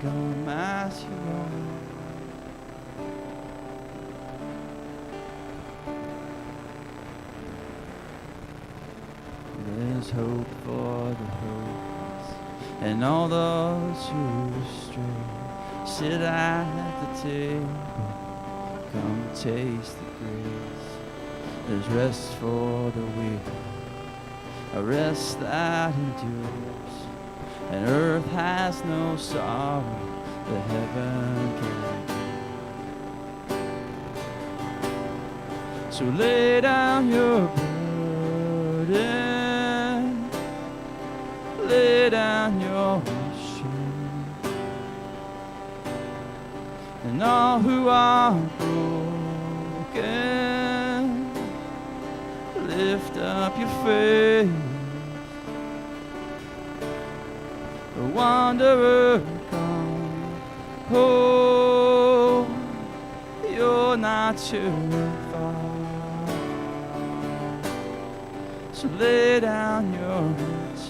come as you are. There's hope for the hopeless and all those who stray. Sit at the table, come taste the grace. There's rest for the weary, a rest that endures. And earth has no sorrow that heaven can. So lay down your burden, lay down your shame, and all who are broken, lift up your faith. The wanderer come, oh, you're not too far. So lay down your heart,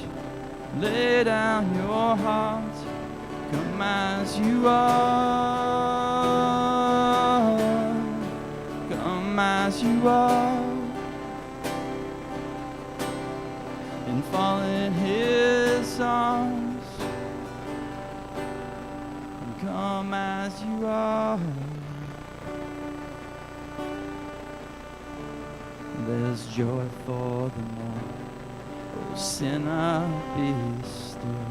lay down your heart, come as you are, come as you are, and fall in His arms. Come as you are. There's joy for the morning. Oh, sinner, be still.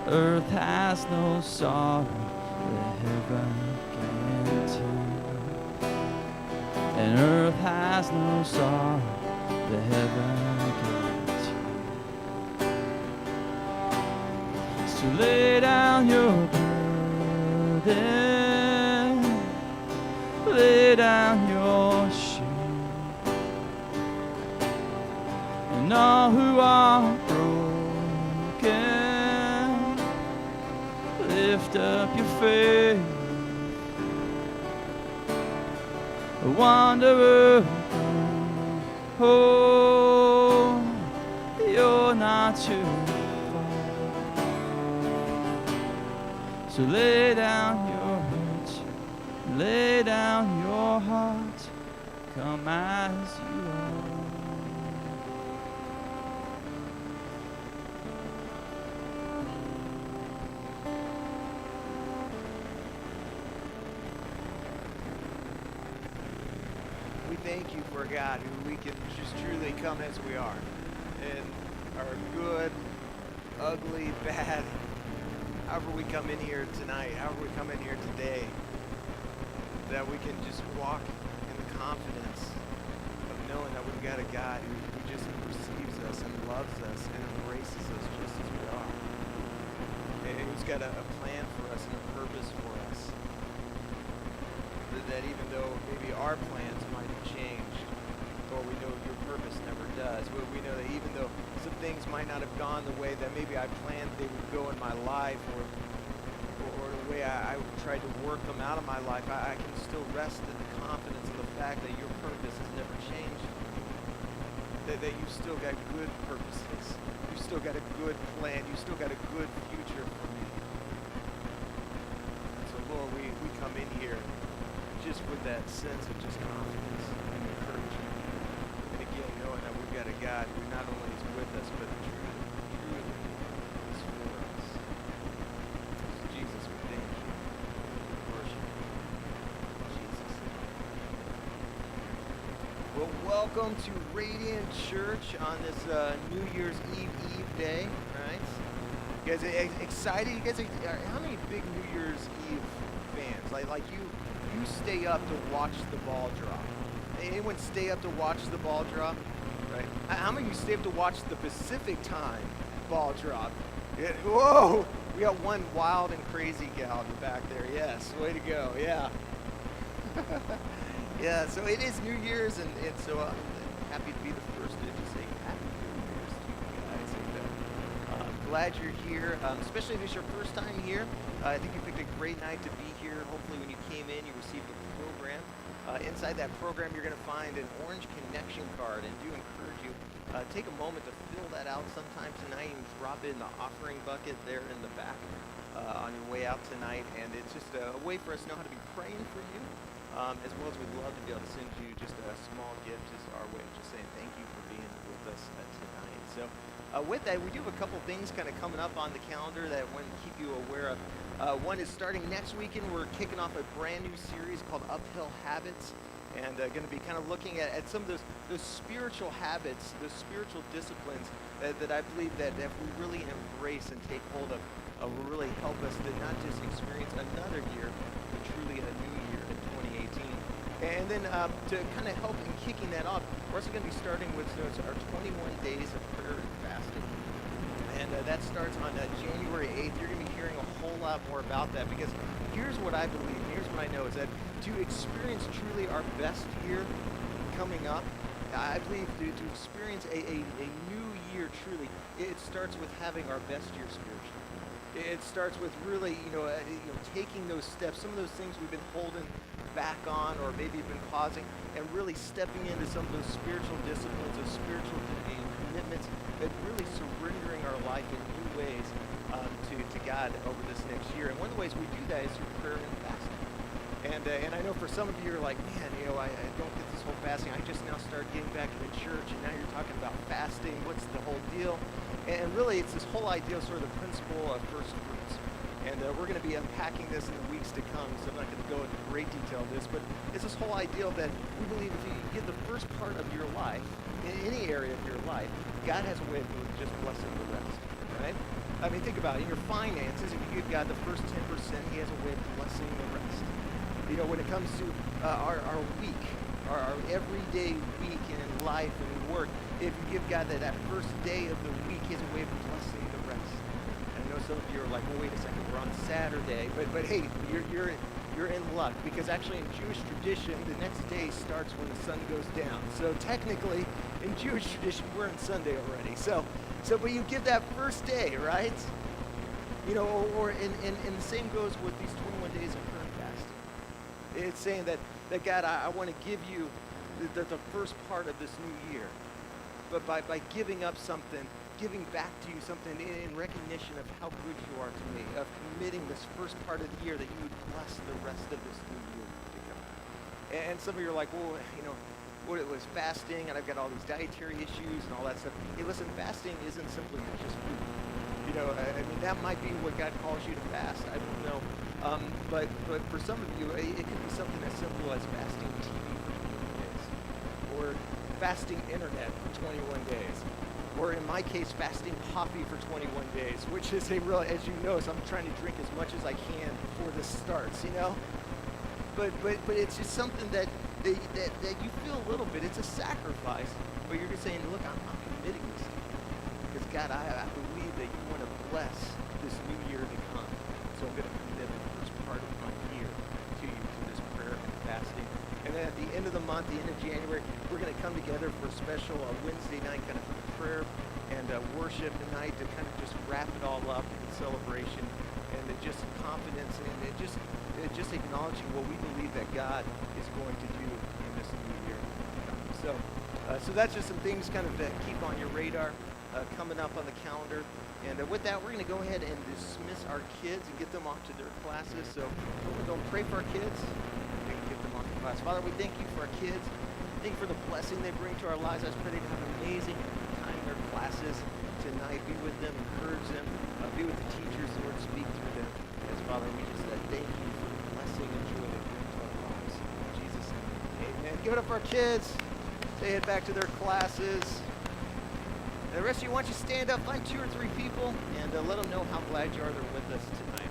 Earth has no sorrow that heaven can tell. And earth has no sorrow that heaven can tell. So lay down your burden, lay down your shame, and all who are broken, lift up your faith. A wanderer, oh, you're not too far. So lay down your hurt, lay down your heart, come as you are. We thank you for a God who we can just truly come as we are, and are good, ugly, bad, however we come in here tonight, however we come in here today, that we can just walk in the confidence of knowing that we've got a God who just receives us and loves us and embraces us just as we are, and who's got a plan for us and a purpose for us. That even though maybe our plans might have changed, or we know your purpose never does, but we know that even though some things might not have gone the way that maybe I planned they would go in my life, or the way I tried to work them out of my life, I can still rest in the confidence of the fact that your purpose has never changed. That you've still got good purposes. You've still got a good plan. You've still got a good future for me. So Lord, we come in here just with that sense of just confidence and encouragement. And again, knowing that we've got a God who not only is with us, but truly is for us. So Jesus, we thank you. We worship you. In Jesus' name. Well, welcome to Radiant Church on this New Year's Eve day, right? You guys excited? You guys, how many big New Year's Eve fans? Like you stay up to watch the ball drop. Anyone stay up to watch the ball drop? Right? How many of you stay up to watch the Pacific time ball drop? Yeah. Whoa! We got one wild and crazy gal in the back there. Yes, way to go. Yeah. Yeah, so it is New Year's, and so I'm happy to be the first to just say Happy New Year's to you guys. And, glad you're here, especially if it's your first time here. I think you picked a great night to be here. Hopefully when you came in, you received a program. Inside that program, you're going to find an orange connection card, and do encourage you take a moment to fill that out sometime tonight and drop it in the offering bucket there in the back on your way out tonight. And it's just a way for us to know how to be praying for you, as well as we'd love to be able to send you just a small gift as our way of just saying thank you for being with us tonight. So with that, we do have a couple things kind of coming up on the calendar that I want to keep you aware of. One is starting next weekend. We're kicking off a brand new series called Uphill Habits, and going to be kind of looking at some of those spiritual habits, those spiritual disciplines that I believe that if we really embrace and take hold of, will really help us to not just experience another year, but truly a new year in 2018. And then to kind of help in kicking that off, we're also going to be starting with our 21 days of prayer and fasting. And that starts on January 8th. You're going to be hearing a whole lot more about that, because here's what I believe, here's what I know, is that to experience truly our best year coming up, I believe to experience a new year truly, it starts with having our best year spiritually. It starts with really, taking those steps, some of those things we've been holding back on or maybe been pausing, and really stepping into some of those spiritual disciplines, those spiritual commitments, and really surrendering our life in new ways to God over this next year. And one of the ways we do that is through prayer and fasting. And I know for some of you are like, man, I don't get this whole fasting. I just now started getting back into church, and now you're talking about fasting. What's the whole deal? And really, it's this whole idea of sort of the principle of first fruits. And we're going to be unpacking this in the weeks to come, so I'm not going to go into great detail of this, but it's this whole idea that we believe if you give the first part of your life, in any area of your life, God has a way of just blessing the rest, right? I mean, think about it. In your finances, if you give God the first 10%, he has a way of blessing the rest. When it comes to our week, our everyday week in life and in work, if you give God that first day of the week, he has a way of blessing the rest. And I know some of you are like, well, wait a second, we're on Saturday. But hey, you're in luck, because actually in Jewish tradition, the next day starts when the sun goes down. So technically, in Jewish tradition, we're on Sunday already. So but you give that first day, right? And the same goes with these 21 days of prayer and fasting. It's saying that God, I want to give you the first part of this new year. But by giving up something, giving back to you something in recognition of how good you are to me, of committing this first part of the year, that you would bless the rest of this new year to come. And some of you are like, well, what it was fasting, and I've got all these dietary issues and all that stuff. Hey, listen, fasting isn't simply just food. That might be what God calls you to fast. I don't know. But for some of you, it could be something as simple as fasting TV for 21 days, or fasting internet for 21 days, or in my case, fasting coffee for 21 days, which is a real, as you know, so I'm trying to drink as much as I can before this starts, But it's just something that you feel a little bit. It's a sacrifice, but you're just saying, look, I'm committing this to you, because God, I believe that you want to bless this new year to come. So I'm going to commit the first part of my year to you through this prayer and fasting. And then at the end of the month, the end of January, we're going to come together for a special Wednesday night kind of prayer and worship night to kind of just wrap it all up in celebration and just confidence and just acknowledging what we believe that God is going to do in this new year. So that's just some things kind of that keep on your radar coming up on the calendar. And with that, we're going to go ahead and dismiss our kids and get them off to their classes. So we're going to pray for our kids and get them off to class. Father, we thank you for our kids. Thank you for the blessing they bring to our lives. I just pray they have an amazing time in their classes tonight. Be with them, encourage them, be with the teachers, Lord, speak through them. As Father, we just thank you for the blessing and joy they bring to our lives. In Jesus' name, amen. Give it up for our kids. They head back to their classes. And the rest of you, why don't you stand up, find 2 or 3 people, and let them know how glad you are they're with us tonight.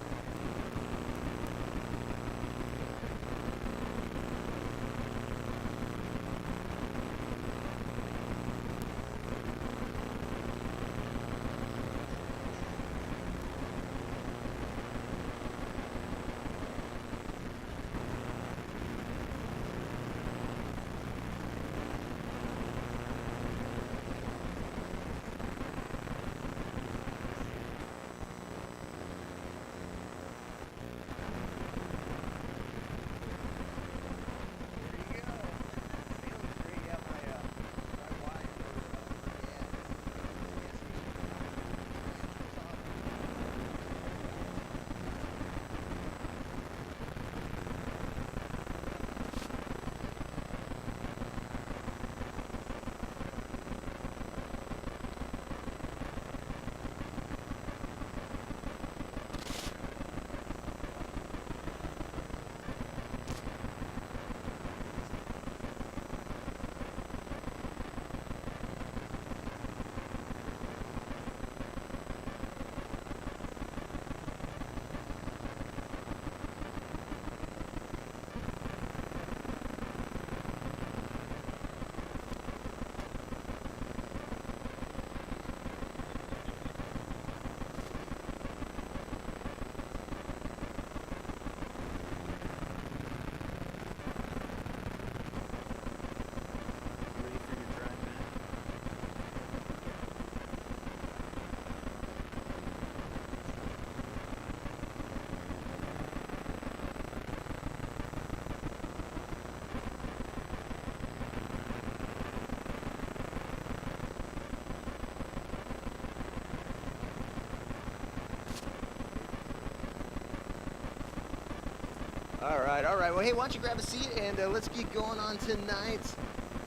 All right, all right. Well, hey, why don't you grab a seat and let's get going on tonight.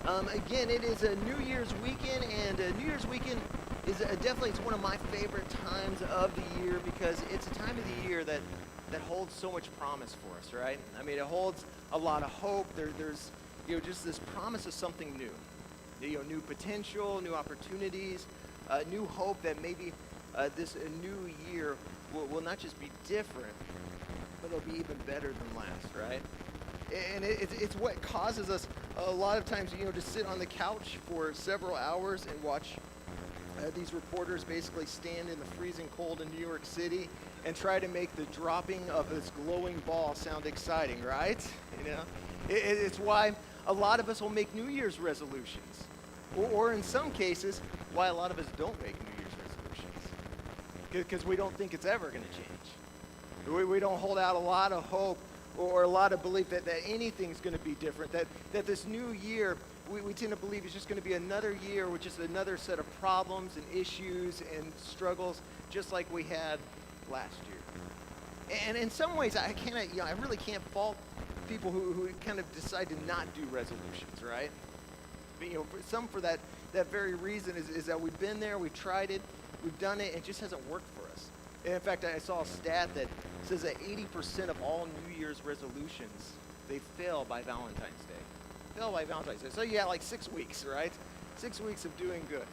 Again, it is a New Year's weekend, and New Year's weekend is definitely, it's one of my favorite times of the year because it's a time of the year that holds so much promise for us, right? I mean, it holds a lot of hope. There's just this promise of something new. New potential, new opportunities, new hope that maybe this new year will not just be different, but it'll be even better than last, right? And it's what causes us a lot of times, to sit on the couch for several hours and watch these reporters basically stand in the freezing cold in New York City and try to make the dropping of this glowing ball sound exciting, right? It's why a lot of us will make New Year's resolutions, or in some cases, why a lot of us don't make New Year's resolutions, because we don't think it's ever going to change. We don't hold out a lot of hope or a lot of belief that anything's going to be different, that this new year, we tend to believe it's just going to be another year with just another set of problems and issues and struggles, just like we had last year. And in some ways, I really can't fault people who kind of decide to not do resolutions, right? But, for that very reason is that we've been there, we've tried it, we've done it, and it just hasn't worked for us. And in fact, I saw a stat that says that 80% of all New Year's resolutions, they fail by Valentine's Day. Fail by Valentine's Day. So you got like 6 weeks, right? 6 weeks of doing good.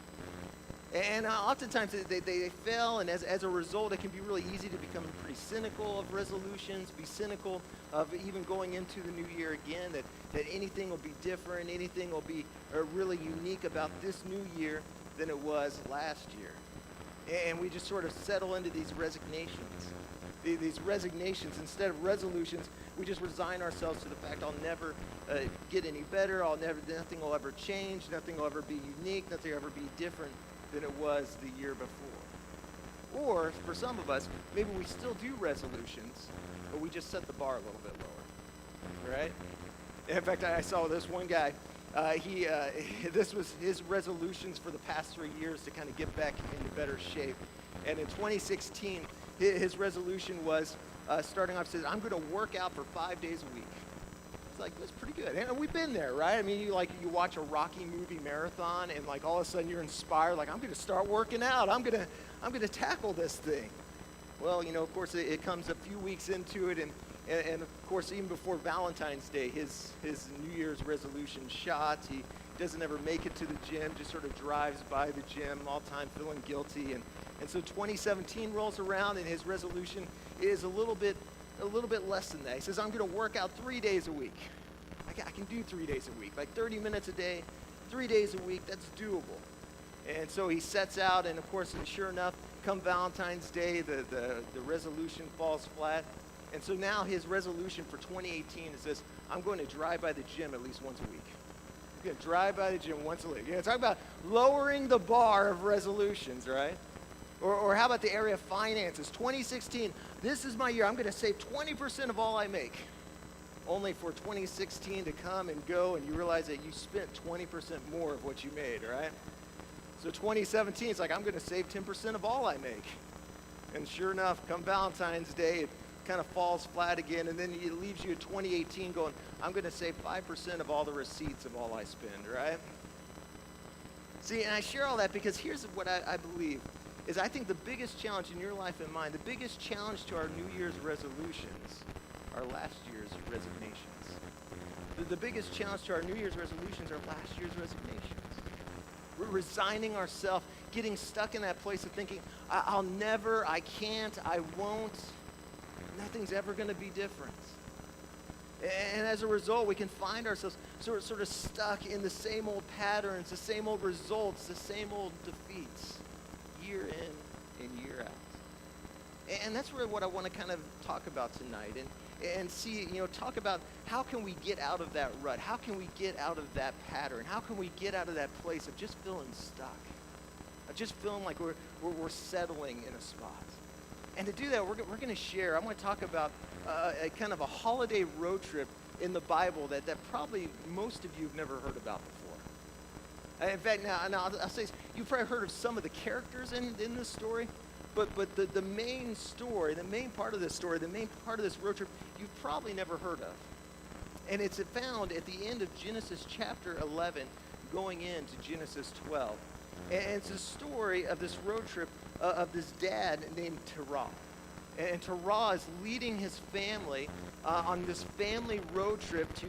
And oftentimes they fail, and as a result, it can be really easy to become pretty cynical of resolutions, be cynical of even going into the new year again, that anything will be different, anything will be really unique about this new year than it was last year. And we just sort of settle into these resignations. These resignations, instead of resolutions, we just resign ourselves to the fact I'll never get any better, nothing will ever change, nothing will ever be unique, nothing will ever be different than it was the year before. Or, for some of us, maybe we still do resolutions, but we just set the bar a little bit lower, right? In fact, I saw this one guy, this was his resolutions for the past 3 years to kind of get back into better shape. And in 2016, his resolution was, starting off, says, I'm going to work out for 5 days a week. It's like, that's pretty good. And we've been there, right? I mean, you watch a Rocky movie marathon, and like all of a sudden you're inspired, like, I'm going to start working out. I'm going to tackle this thing. Well, of course, it comes a few weeks into it, and of course, even before Valentine's Day, his New Year's resolution shot. He doesn't ever make it to the gym, just sort of drives by the gym all the time feeling guilty. And so 2017 rolls around, and his resolution is a little bit less than that. He says, I'm going to work out 3 days a week. I can do 3 days a week, like 30 minutes a day, 3 days a week, that's doable. And so he sets out, and of course, and sure enough, come Valentine's Day, the resolution falls flat. And so now his resolution for 2018 is this: I'm going to drive by the gym at least once a week. I'm going to drive by the gym once a week. Talk about lowering the bar of resolutions, right? Or how about the area of finances? 2016, this is my year. I'm going to save 20% of all I make. Only for 2016 to come and go, and you realize that you spent 20% more of what you made, right? So 2017, it's like, I'm going to save 10% of all I make. And sure enough, come Valentine's Day, it kind of falls flat again, and then it leaves you at 2018 going, I'm going to save 5% of all the receipts of all I spend, right? See, and I share all that because here's what I believe, is I think the biggest challenge in your life and mine, the biggest challenge to our New Year's resolutions are last year's resignations. The biggest challenge to our New Year's resolutions are last year's resignations. We're resigning ourselves, getting stuck in that place of thinking, I'll never, I can't, I won't, nothing's ever going to be different. And as a result, we can find ourselves sort of stuck in the same old patterns, the same old results, the same old defeats, year in and year out. And that's really what I want to kind of talk about tonight and see, talk about how can we get out of that rut? How can we get out of that pattern? How can we get out of that place of just feeling stuck? Of just feeling like we're settling in a spot. And to do that, we're going to share, I'm going to talk about a kind of a holiday road trip in the Bible that probably most of you have never heard about before. In fact, now I'll say this, you've probably heard of some of the characters in this story, But the main story, the main part of this story, the main part of this road trip, you've probably never heard of. And it's found at the end of Genesis chapter 11, going into Genesis 12. And it's a story of this road trip of this dad named Terah. And Terah is leading his family on this family road trip to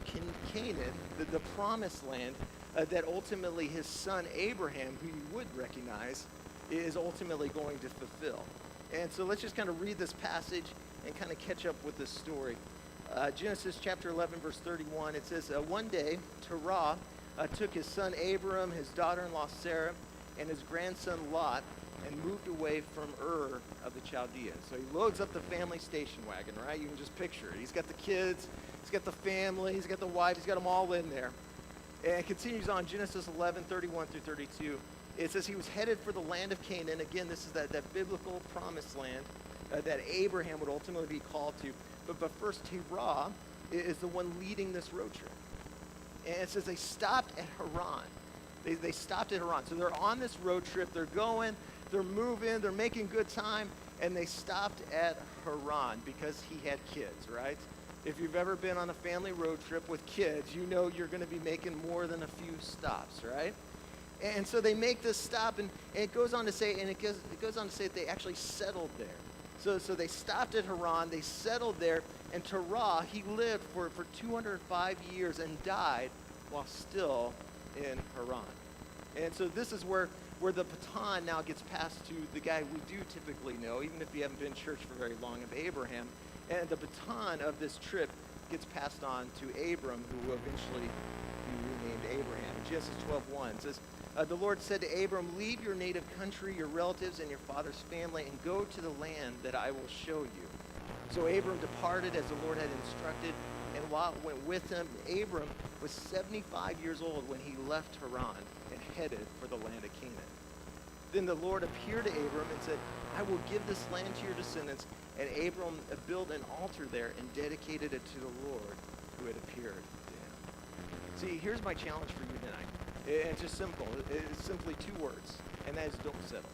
Canaan, the promised land that ultimately his son Abraham, who you would recognize, is ultimately going to fulfill. And so let's just kind of read this passage and kind of catch up with this story. Genesis chapter 11, verse 31, it says, one day Terah took his son Abram, his daughter-in-law Sarah, and his grandson Lot, and moved away from Ur of the Chaldeans. So he loads up the family station wagon, right? You can just picture it. He's got the kids, he's got the family, he's got the wife, he's got them all in there. And it continues on, Genesis 11, 31 through 32. It says he was headed for the land of Canaan. Again, this is that biblical promised land that Abraham would ultimately be called to. But first, Terah is the one leading this road trip. And it says they stopped at Haran. They stopped at Haran. So they're on this road trip. They're going, they're moving, they're making good time, and they stopped at Haran because he had kids, right? If you've ever been on a family road trip with kids, you know you're going to be making more than a few stops, right? And so they make this stop, and it goes on to say, that they actually settled there. So they stopped at Haran, they settled there, and Terah, he lived for 205 years and died while still in Haran. And so this is where the baton now gets passed to the guy we do typically know, even if you haven't been in church for very long, of Abraham. And the baton of this trip gets passed on to Abram, who will eventually be renamed Abraham. Genesis 12:1 says, the Lord said to Abram, leave your native country, your relatives, and your father's family, and go to the land that I will show you. So Abram departed as the Lord had instructed, and Lot went with him. Abram was 75 years old when he left Haran and headed for the land of Canaan. Then the Lord appeared to Abram and said, I will give this land to your descendants. And Abram built an altar there and dedicated it to the Lord who had appeared to him. See, here's my challenge for you tonight. It's just simple. It's simply two words, and that is don't settle.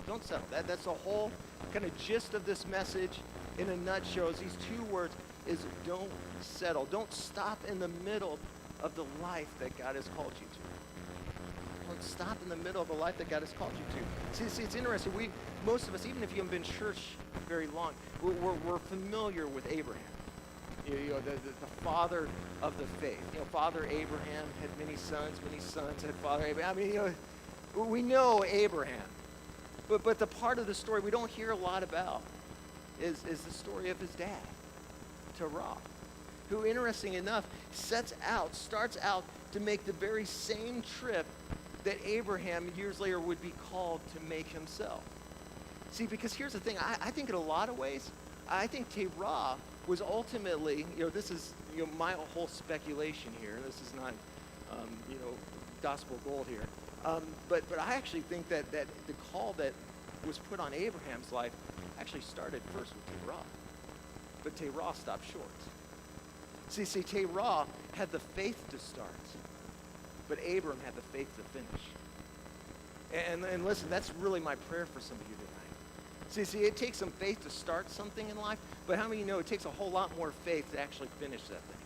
Don't settle. That's the whole kind of gist of this message in a nutshell. Is these two words is don't settle. Don't stop in the middle of the life that God has called you to. Don't stop in the middle of the life that God has called you to. See, it's interesting. Most of us, even if you haven't been in church very long, we're familiar with Abraham. You know, the father of the faith. You know, Father Abraham had many sons had Father Abraham. I mean, you know, we know Abraham. But the part of the story we don't hear a lot about is the story of his dad, Terah, who, interesting enough, starts out to make the very same trip that Abraham years later would be called to make himself. See, because here's the thing, I think in a lot of ways, I think Terah was ultimately, you know, this is, you know, my whole speculation here. This is not, you know, gospel gold here. But I actually think that the call that was put on Abraham's life actually started first with Terah. But Terah stopped short. See, Terah had the faith to start, but Abram had the faith to finish. And listen, that's really my prayer for some of you tonight. See, it takes some faith to start something in life, but how many of you know it takes a whole lot more faith to actually finish that thing,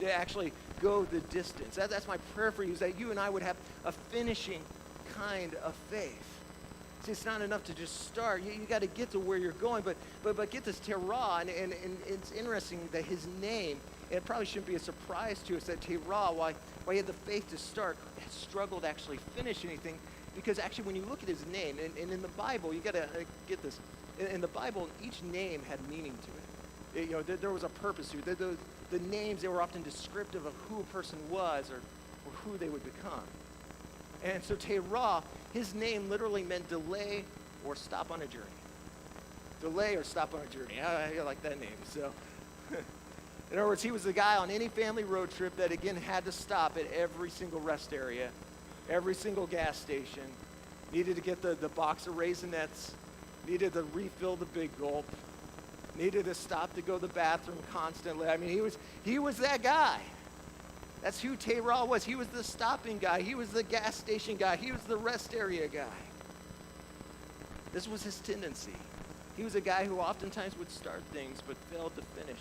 to actually go the distance? That's my prayer for you, is that you and I would have a finishing kind of faith. See, it's not enough to just start. You got to get to where you're going. But get this, Terah, and it's interesting that his name, it probably shouldn't be a surprise to us that Terah, why he had the faith to start, had struggled to actually finish anything. Because actually, when you look at his name, and in the Bible, you got to get this. In the Bible, each name had meaning to it. You know, there was a purpose to it. The names, they were often descriptive of who a person was or who they would become. And so Terah, his name literally meant delay or stop on a journey. Delay or stop on a journey. I like that name. So, in other words, he was the guy on any family road trip that, again, had to stop at every single rest area, every single gas station, needed to get the box of Raisinets, needed to refill the Big Gulp, needed to stop to go to the bathroom constantly. I mean, he was that guy. That's who Terah was. He was the stopping guy. He was the gas station guy. He was the rest area guy. This was his tendency. He was a guy who oftentimes would start things but failed to finish.